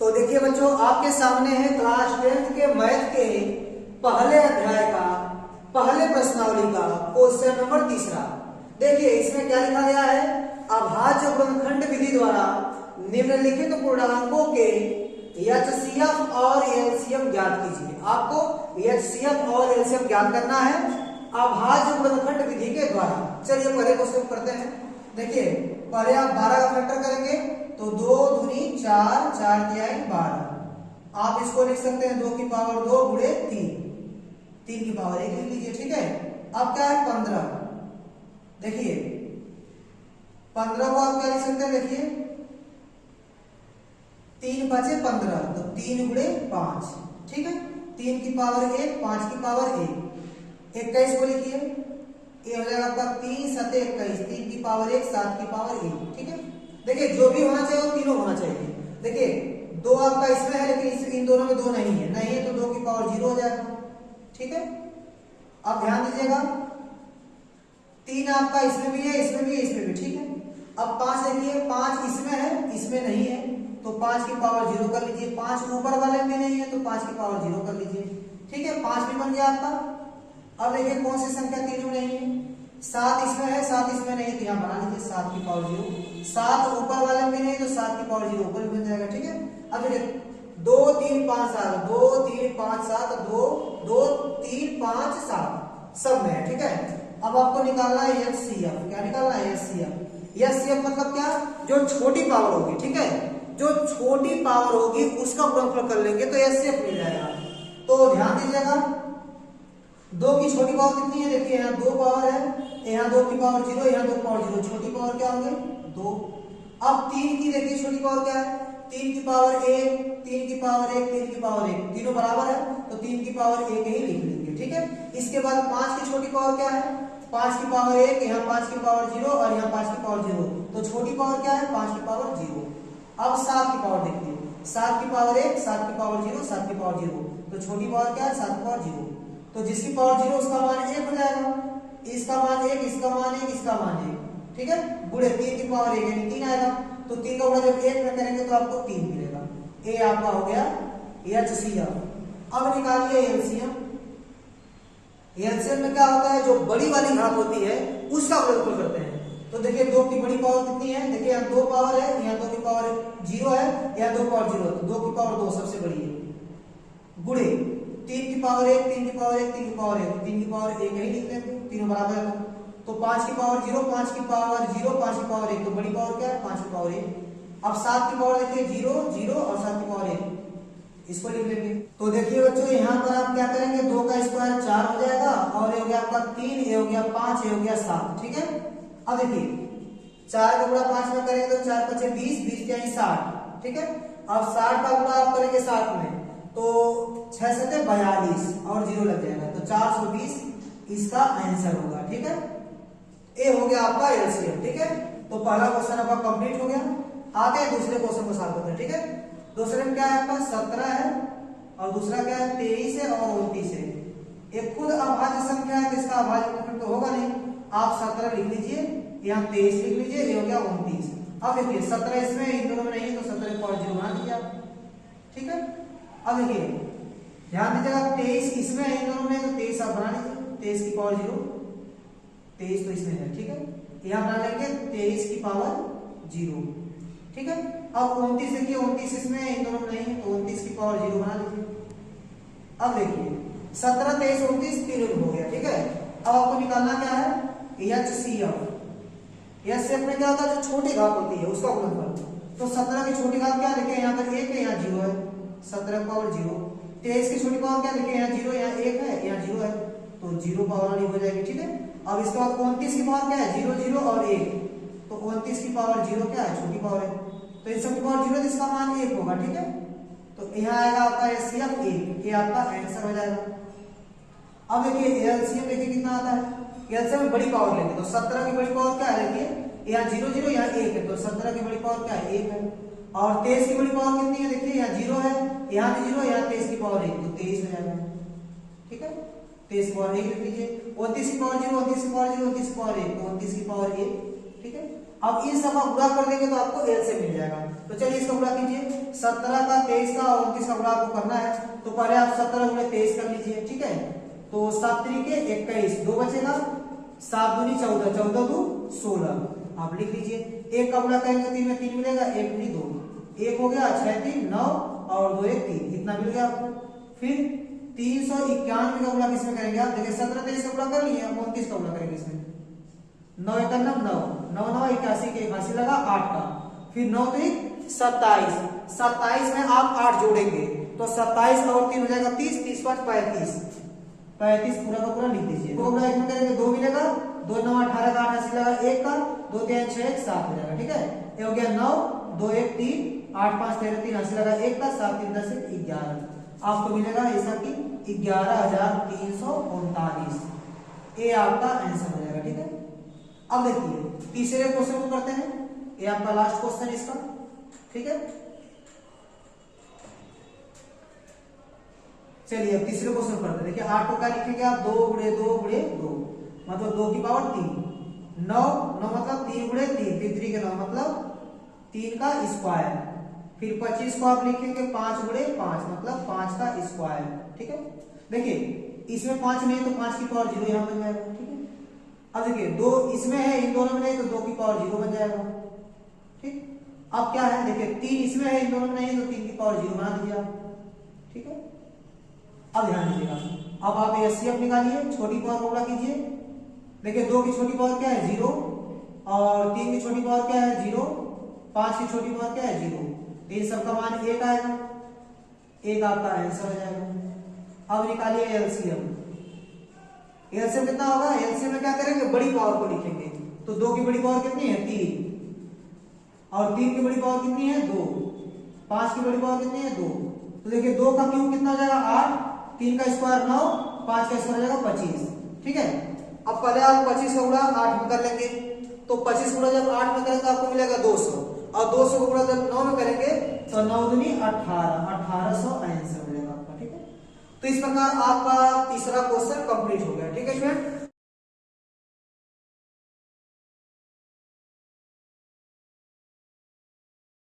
तो देखिए बच्चों, आपके सामने है क्लास 10th के मैथ के पहले अध्याय का पहले प्रश्नावली का क्वेश्चन नंबर 3। देखिए इसमें क्या लिखा गया है, अभाज्य गुणनखंड विधि द्वारा निम्नलिखित पूर्णांकों के एचसीएफ और एलसीएम ज्ञात कीजिए। आपको एचसीएफ और एलसीएम ज्ञात करना है अभाज्य गुणनखंड विधि के द्वारा। चलिए पहले क्वेश्चन करते हैं। देखिए पहले आप 12 का फैक्टर करेंगे तो 2 दूनी 4, 4 तिहाई 12। आप इसको लिख सकते हैं 2 की पावर 2 गुणे 3, 3 की पावर 1 लिख लीजिए। ठीक है, अब क्या है 15। देखिए 15 को आप क्या लिख सकते हैं, देखिए 3 बचे 15 तो 3 गुणे 5। ठीक है, 3 की पावर 1, 5 की पावर 1, 21 को लिखिए। ये हो जाएगा आपका 3 7 21, 3 की पावर 1, 7 की पावर 1। ठीक है, देखिए जो भी होना चाहिए वो तीनों होना चाहिए। देखिए 2 आपका इसमें है लेकिन इन दोनों में 2 नहीं है तो 2 की पावर 0 हो जाएगा। ठीक है, अब ध्यान दीजिएगा 3 आपका इसमें भी है, इसमें भी है, इसमें भी। ठीक है, अब 5 देखिए 5 इसमें है, इसमें नहीं है तो 5 की पावर 0 कर लीजिए। 5 ऊपर वाले में नहीं है तो 5 की पावर 0 कर लीजिए। ठीक है, 5 भी बन गया आपका। अब देखिए कौन सी संख्या तीनों नहीं है, 7 इसमें है, 7 इसमें नहीं है तो यहाँ बना लीजिए 7 की पावर 0। 7 ऊपर वाले में नहीं तो 7 की पावर 0 ऊपर भी बन जाएगा। ठीक है, अब देखिए 2 3 5 7, 2 3 5 7, 2 2 3 5 7 सब में है। ठीक है, अब आपको निकालना है एचसीएफ। क्या निकालना है, एचसीएफ। एचसीएफ मतलब क्या, जो छोटी पावर होगी। ठीक है, जो छोटी पावर होगी उसका गुणनफल कर लेंगे तो एचसीएफ मिल जाएगा। तो ध्यान दीजिएगा 2 की छोटी पावर कितनी है, देखिए यहाँ 2 पावर है, यहाँ 2 की पावर 0, यहाँ 2 पावर 0, छोटी पावर क्या होंगे 2। अब 3 की देखिए छोटी पावर क्या है, 3 की पावर 1, 3 की पावर 1, 3 की पावर 1, तीनों बराबर है तो 3 की पावर 1 ही लिख लेंगे। ठीक है, इसके बाद 5 की छोटी पावर क्या है, 5 की पावर 1, यहाँ 5 की पावर 0 और यहाँ 5 की पावर 0 तो छोटी पावर क्या है 5 की पावर 0। अब 7 की पावर देखिए, 7 की पावर 1, 7 की पावर 0, 7 की पावर 0 तो छोटी पावर क्या है 7 की पावर 0। तो जिसकी पावर 0 उसका मान 1 हो जाएगा, इसका मान 1, इसका मान 1, इसका मान 1। ठीक है, गुणे 3 की पावर 1 यानी 3 आएगा तो 3 का गुणा जब 1 में करेंगे तो आपको 3 मिलेगा। ए आपका हो गया एचसीएफ। अब निकालिए एलसीएम। एलसीएम में क्या होता है, जो बड़ी वाली घात होती है उसका गुणनफल करते हैं। तो देखिए 2 की बड़ी पावर कितनी है, देखिए यहाँ 2 पावर है, यहाँ 2 की पावर 0 है, यहाँ 2 पावर 0 है तो 2 की पावर 2 सबसे बड़ी है, गुणे 3 की पावर 1, 3 की पावर 1, 3 की पावर 1, 3 की पावर 1 ही लिख लेते हैं, तीनों बराबर है तो 5 की पावर 0, 5 की पावर 0, 5 की पावर 1 तो बड़ी पावर क्या है 5 की पावर 1। अब 7 की पावर देखिए 0 0 और 7 की पावर 1, इसको लिख लेंगे। तो देखिए बच्चों यहाँ पर आप क्या करेंगे, 2 का स्क्वायर 4 हो जाएगा और ये हो गया आपका 3, ये हो गया 5, ये हो गया 7। ठीक है, अब देखिए 4 का गुणा 5 में करेंगे तो 4 5 20, 20 यानी 60। ठीक है, अब 60 का गुणा आप करेंगे 7 में तो 6 7 42 और 0 लग जाएगा तो 420 इसका आंसर होगा। ठीक है, ए हो गया आपका एलसीएम। ठीक है, तो पहला क्वेश्चन आपका कंप्लीट हो गया। आगे दूसरे क्वेश्चन को सॉल्व करते हैं। ठीक है, दूसरे में क्या है आपका 17 है और दूसरा क्या है 23 है और 29 है। एक खुद अभाज्य संख्या है तो इसका अभाज्य गुणनफल तो होगा नहीं, आप 17 लिख लीजिए, यहाँ 23 लिख लीजिए, ये हो गया 29। अब देखिए 17 इसमें इन दोनों में नहीं है तो 17 को 0 बना दीजिए आप। ठीक है, अब देखिए ध्यान दीजिएगा 23 इसमें है, इन दोनों में तो 23 आप बना लीजिए, 23 की पावर 0, 23 तो इसमें है। ठीक है, यहाँ बना लेंगे 23 की पावर 0। ठीक है, अब 29 देखिए 29 इसमें है, इन दोनों में नहीं है तो 29 की पावर 0 बना लीजिए। अब देखिए 17 23 29 तीनों हो गया। ठीक है, अब आपको निकालना क्या है एचसीएफ। एचसीएफ में क्या होता है, जो छोटी घात होती है उसका गुणनफल। तो 17 की छोटी घात क्या देखिए, यहाँ पर 1 है, यहाँ 0 है, 17 की पावर 0। 23 की छोटी पावर क्या देखिए, यहाँ 0, यहाँ 1 है, यहाँ 0 है तो 0 पावर वाली हो जाएगी। ठीक है, अब इसके बाद 29 की पावर क्या है 0 0 और 1 तो 29 की पावर 0 क्या है छोटी पावर है तो इन सब की पावर 0 इसका मान 1 होगा। ठीक है, तो यहाँ आएगा आपका एचसीएफ 1, ये आपका आंसर हो जाएगा। अब देखिए एलसीएम देखिए कितना आता है, एलसीएम में बड़ी पावर लेंगे तो 17 की बड़ी पावर क्या है, देखिए यहाँ 0 0 यहाँ 1 है तो 17 की बड़ी पावर क्या है 1 है। और 23 की बड़ी पावर कितनी है, देखिए यहाँ 0 है, यहाँ भी 0, यहाँ 23 की पावर 1 तो 23 हो जाएगा। ठीक है, 23 की पावर 1 लिख लीजिए, 29 की पावर 0, 29 की पावर 0, 29 की पावर 1 तो 29 की पावर 1। ठीक है, अब इन सब का गुणा कर देंगे तो आपको एल से मिल जाएगा। तो चलिए इसका गुणा कीजिए, 17 का 23 का और 29 का गुणा आपको करना है, तो पहले आप 17 गुणे 23 कर लीजिए, ठीक है। तो 7 तरीके 21, 2 बचेगा, 7 दूनी 14, 14 दू 16, आप लिख लीजिए। 1 का गुणा करेंगे 3 में 3 मिलेगा, 1 दूनी 2, 1 हो गया, 6 3 9 और 2 1 3, इतना मिल गया आपको। फिर 391 का गुणा किसमें करेंगे आप, देखिए 17 23 का गुणा कर लिए, अब 29 का गुणा करेंगे इसमें। 9 1 9 9 9 9 81 के 81 लगा 8 का, फिर 9 3 27, 27 में आप 8 जोड़ेंगे तो 27 और 3 हो जाएगा 30, 30 5 35, 35 पूरा का पूरा लिख दीजिए। 2 गुणा 1 में करेंगे 2 मिलेगा, 2 9 18 का 88 लगा 1 का, 2 3 6 1 7 हो जाएगा, ठीक है। ये हो गया 9 2 1 3 8 5 13 3 80 लगा 1 का, 7 3 10 11, आपको मिलेगा ऐसा कि 11,339, ये आपका आंसर हो जाएगा, ठीक है। अब देखिए तीसरे क्वेश्चन को करते हैं, ये आपका लास्ट क्वेश्चन इसका, ठीक है। चलिए अब तीसरे क्वेश्चन करते हैं। देखिए 8 को क्या लिखेंगे आप, 2 गुणे 2 गुणे 2 मतलब 2 की पावर 3, 9 9 मतलब 3 गुणे 3, 3 3 के 9 मतलब 3 का स्क्वायर, फिर 25 को आप लिखेंगे 5 गुणे 5 मतलब 5 का स्क्वायर, ठीक है। देखिए इसमें 5 नहीं तो 5 की पावर 0 यहां बन जाएगा, ठीक है। अब देखिए 2 इसमें है, इन दोनों में नहीं तो 2 की पावर 0 बन जाएगा, ठीक। अब क्या है, देखिए 3 इसमें है, इन दोनों में नहीं तो 3 की पावर 0 बना दीजिए आप, ठीक है। अब ध्यान दीजिएगा, अब आप एचसीएफ निकालिए, छोटी पावर को गुणा कीजिए। देखिए 2 की छोटी पावर क्या है 0, और 3 की छोटी पावर क्या है 0, 5 की छोटी पावर क्या है 0, तो इन सबका मान 1 आएगा, 1 आपका आंसर हो जाएगा। अब निकालिए एलसीएम, एलसीएम कितना होगा, एलसीएम में क्या करेंगे, बड़ी पावर को लिखेंगे, तो 2 की बड़ी पावर कितनी है 3, और 3 की बड़ी पावर कितनी है 2, 5 की बड़ी पावर कितनी है 2, तो देखिए 2 का क्यूब कितना हो जाएगा 8, 3 का स्क्वायर 9, 5 का स्क्वायर हो जाएगा 25, ठीक है। अब पहले आप 25 का गुणा 8 में कर लेंगे, तो 25 गुणा जब 8 में करेंगे आपको मिलेगा 200, और 200 को गुणा जब 9 में करेंगे तो 9 दूनी 18, 1800 आंसर हो जाएगा आपका, ठीक है। तो इस प्रकार आपका तीसरा क्वेश्चन कंप्लीट हो गया, ठीक है स्टूडेंट।